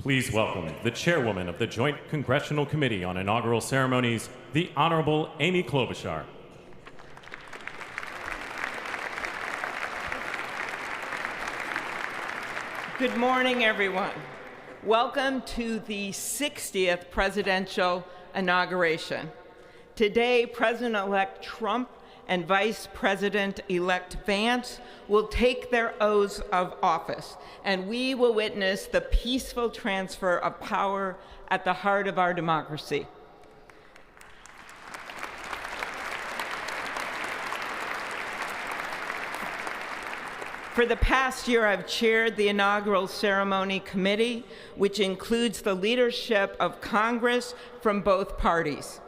Please welcome the chairwoman of the Joint Congressional Committee on Inaugural Ceremonies, the Honorable Amy Klobuchar. Good morning, everyone. Welcome to the 60th presidential inauguration. Today, President-elect Trump and Vice President-elect Vance will take their oaths of office, and we will witness the peaceful transfer of power at the heart of our democracy. For the past year, I've chaired the inaugural ceremony committee, which includes the leadership of Congress from both parties.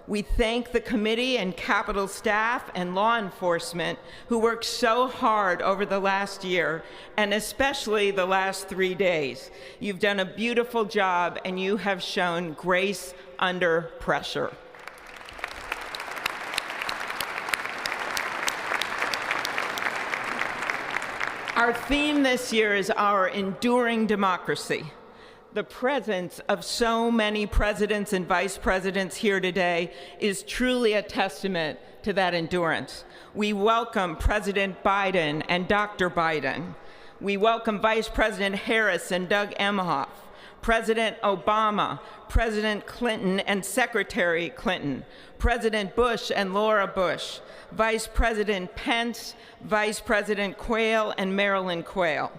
We thank the committee and Capitol staff and law enforcement who worked so hard over the last year, and especially the last 3 days. You've done a beautiful job, and you have shown grace under pressure. Our theme this year is our enduring democracy. The presence of so many presidents and vice presidents here today is truly a testament to that endurance. We welcome President Biden and Dr. Biden. We welcome Vice President Harris and Doug Emhoff, President Obama, President Clinton and Secretary Clinton, President Bush and Laura Bush, Vice President Pence, Vice President Quayle and Marilyn Quayle.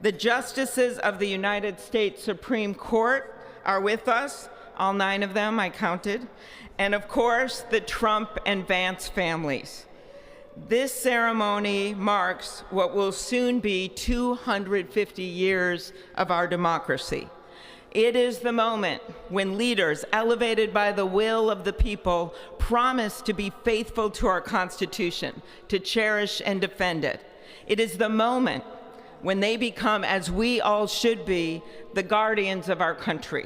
The justices of the United States Supreme Court are with us, all 9 of them, I counted, and of course, the Trump and Vance families. This ceremony marks what will soon be 250 years of our democracy. It is the moment when leaders, elevated by the will of the people, promise to be faithful to our Constitution, to cherish and defend it. It is the moment when they become, as we all should be, the guardians of our country.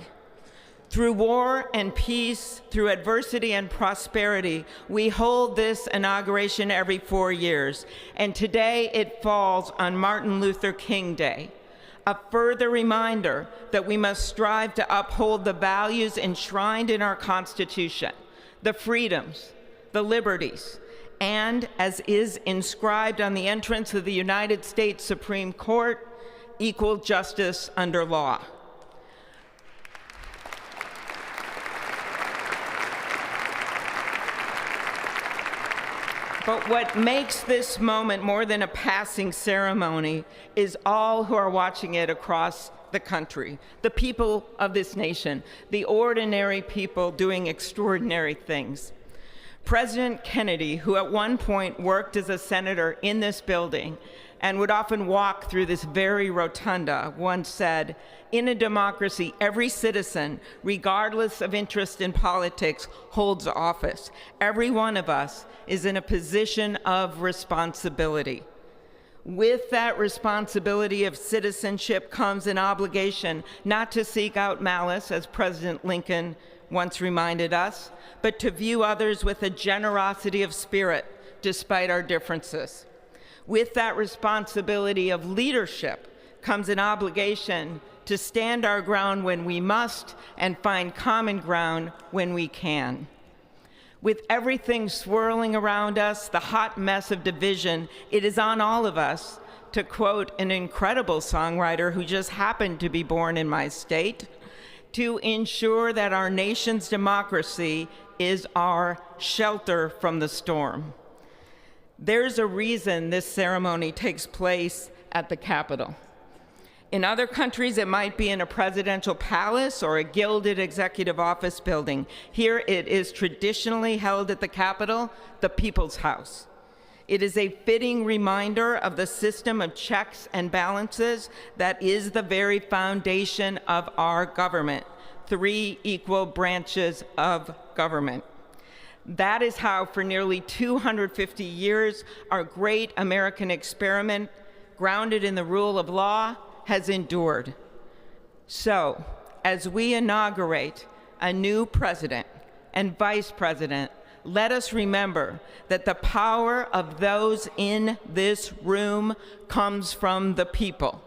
Through war and peace, through adversity and prosperity, we hold this inauguration every 4 years, and today it falls on Martin Luther King Day. A further reminder that we must strive to uphold the values enshrined in our Constitution, the freedoms, the liberties, and, as is inscribed on the entrance of the United States Supreme Court, equal justice under law. But what makes this moment more than a passing ceremony is all who are watching it across the country, the people of this nation, the ordinary people doing extraordinary things. President Kennedy, who at one point worked as a senator in this building and would often walk through this very rotunda, once said, "In a democracy, every citizen, regardless of interest in politics, holds office. Every one of us is in a position of responsibility." With that responsibility of citizenship comes an obligation not to seek out malice, as President Lincoln once reminded us, but to view others with a generosity of spirit despite our differences. With that responsibility of leadership comes an obligation to stand our ground when we must and find common ground when we can. With everything swirling around us, the hot mess of division, it is on all of us, to quote an incredible songwriter who just happened to be born in my state, to ensure that our nation's democracy is our shelter from the storm. There's a reason this ceremony takes place at the Capitol. In other countries, it might be in a presidential palace or a gilded executive office building. Here it is traditionally held at the Capitol, the People's House. It is a fitting reminder of the system of checks and balances that is the very foundation of our government, 3 equal branches of government. That is how, for nearly 250 years, our great American experiment, grounded in the rule of law, has endured. So, as we inaugurate a new president and vice president, let us remember that the power of those in this room comes from the people.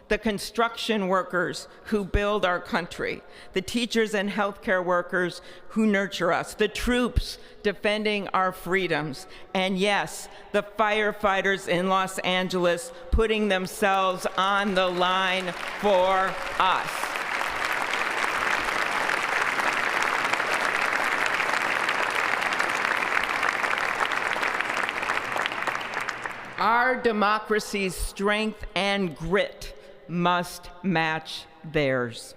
the construction workers who build our country, the teachers and healthcare workers who nurture us, the troops defending our freedoms, and yes, the firefighters in Los Angeles putting themselves on the line for us. Our democracy's strength and grit must match theirs.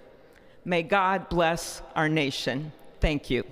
May God bless our nation. Thank you.